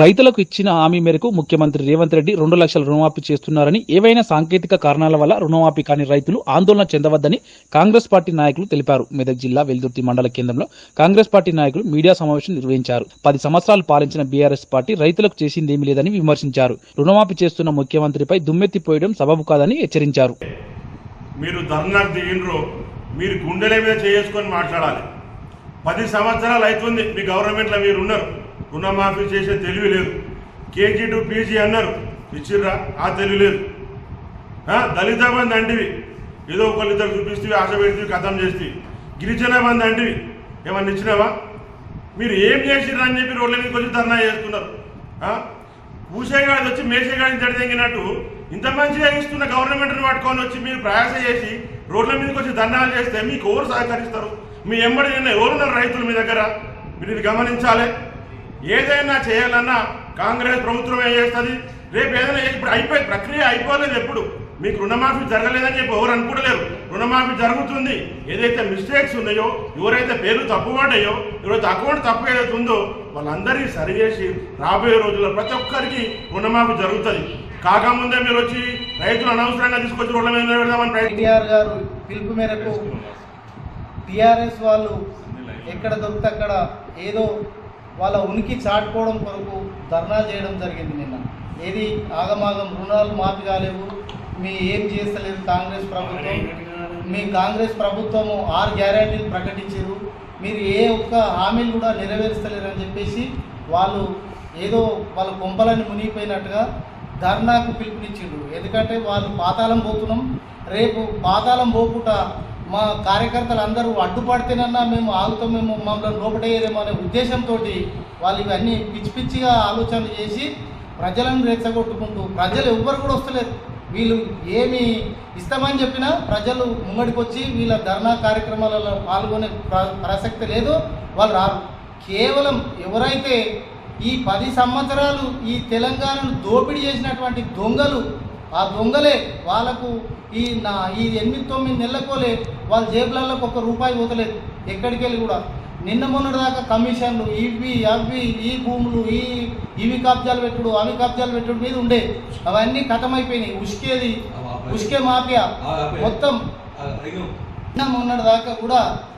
రైతులకు ఇచ్చిన హామీ మేరకు ముఖ్యమంత్రి రేవంత్ రెడ్డి 2 లక్షల రుణమాఫీ చేస్తున్నారని, ఏవైనా సాంకేతిక కారణాల వల్ల రుణమాఫీ కాని రైతులు ఆందోళన చెందవద్దని కాంగ్రెస్ పార్టీ నాయకులు తెలిపారు. మెదక్ జిల్లా వెల్దుర్తి మండల కేంద్రంలో కాంగ్రెస్ పార్టీ నాయకులు మీడియా సమావేశం నిర్వహించారు. 10 సంవత్సరాలు పాలించిన బీఆర్ఎస్ పార్టీ రైతులకు చేసిందేమీ లేదని విమర్శించారు. రుణమాఫీ చేస్తున్న ముఖ్యమంత్రిపై దుమ్మెత్తిపోయడం సబబు కాదని హెచ్చరించారు. మీరు ధర్నాకు దిగినరు, మీరు గుండెల మీద చేసుకొని మాట్లాడాలి. 10 సంవత్సరాలు అవుతుంది మీ గవర్నమెంట్లో మీరు ఉన్నారు, రుణమాఫీ చేసే తెలివి లేదు. కేజీ టు పీజీ అన్నారు, ఇచ్చిర్రా? ఆ తెలివి లేదు. దళిత బంధు అంటివి, ఏదో ఒకళ్ళిద్దరు చూపిస్తే ఆశ పెడితే కథం చేస్తే. గిరిజన బంధు అంటివి, ఏమన్నా ఇచ్చినావా? మీరు ఏం చేసిర్రా అని చెప్పి రోడ్ల మీదకి వచ్చి ధర్నా చేస్తున్నారు. పూసేగాడి వచ్చి మేసేగాడిని తడిదెంగినట్టు ఇంత మంచిగా ఇస్తున్న గవర్నమెంట్ని పట్టుకొని వచ్చి మీరు ప్రయాస చేసి రోడ్ల మీదకి వచ్చి ధర్నాలు చేస్తే మీకు ఎవరు సహకరిస్తారు? మీ ఎంబడి నిన్న ఎవరున్నారు రైతులు మీ దగ్గర? మీరు ఇది గమనించాలి. ఏదైనా చేయాలన్నా కాంగ్రెస్ ప్రభుత్వం ఏం చేస్తుంది? రేపు ఏదైనా ఇప్పుడు అయిపోయింది, ప్రక్రియ అయిపోలేదు. ఎప్పుడు మీకు రుణమాఫీ జరగలేదని చెప్పి ఎవరు అనుకోలేరు. రుణమాఫీ జరుగుతుంది. ఏదైతే మిస్టేక్స్ ఉన్నాయో, ఎవరైతే పేర్లు తప్పుపడ్డాయో, ఎవరైతే అకౌంట్ తప్పు ఏదైతే ఉందో వాళ్ళందరినీ సరిచేసి రాబోయే రోజుల్లో ప్రతి ఒక్కరికి రుణమాఫీ జరుగుతుంది. కాకముందే మీరు వచ్చి రైతులు అనవసరంగా తీసుకొచ్చి రోడ్ల మీద పెడదామని కేటీఆర్ గారు పిలుపు మేరకు టీఆర్ఎస్ వాళ్ళు ఎక్కడ దొరికితే అక్కడ ఏదో వాళ్ళ ఉనికి చాటుకోవడం కొరకు ధర్నాలు చేయడం జరిగింది. నిన్న ఏది ఆగమాగం రుణాలు మాఫీ కాలేవు, మీ ఏం చేస్తలేదు కాంగ్రెస్ ప్రభుత్వం. మీ కాంగ్రెస్ ప్రభుత్వము 6 గ్యారెంటీలు ప్రకటించారు, మీరు ఏ ఒక్క హామీలు కూడా నెరవేరుస్తలేరు అని చెప్పేసి వాళ్ళు ఏదో వాళ్ళ కొంపలని మునిగిపోయినట్టుగా ధర్నాకు పిలుపునిచ్చిండ్రు. ఎందుకంటే వాళ్ళు పాతాళం పోతున్నాం, రేపు పాతాళం పోకుండా మా కార్యకర్తలు అందరూ అడ్డుపడితేనన్నా మేము ఆగుతాం, మేము మమ్మల్ని లోపటేయరేమో అనే ఉద్దేశంతో వాళ్ళు ఇవన్నీ పిచ్చి పిచ్చిగా ఆలోచనలు చేసి ప్రజలను రెచ్చగొట్టుకుంటూ, ప్రజలు ఎవ్వరు కూడా వస్తలేరు. వీళ్ళు ఏమి ఇస్తామని చెప్పినా ప్రజలు ముంగడికి వచ్చి వీళ్ళ ధర్నా కార్యక్రమాలలో పాల్గొనే ప్రసక్తి లేదు, వాళ్ళు రారు. కేవలం ఎవరైతే ఈ 10 సంవత్సరాలు ఈ తెలంగాణను దోపిడీ చేసినటువంటి దొంగలు, ఆ దొంగలే వాళ్ళకు ఈ 8-9 నెలలకోలే వాళ్ళ జేబులలోకి ₹1 పోతలేదు ఎక్కడికి వెళ్ళి కూడా. నిన్న మొన్నటి దాకా కమిషన్లు ఇవి అవి, ఈ భూములు ఇవి కబ్జాలు పెట్టుడు అవి కబ్జాలు పెట్టుడు మీద ఉండే, అవన్నీ ఖతమైపోయినాయి. ఉష్కే మాఫియా మొత్తం నిన్న మొన్నటి దాకా కూడా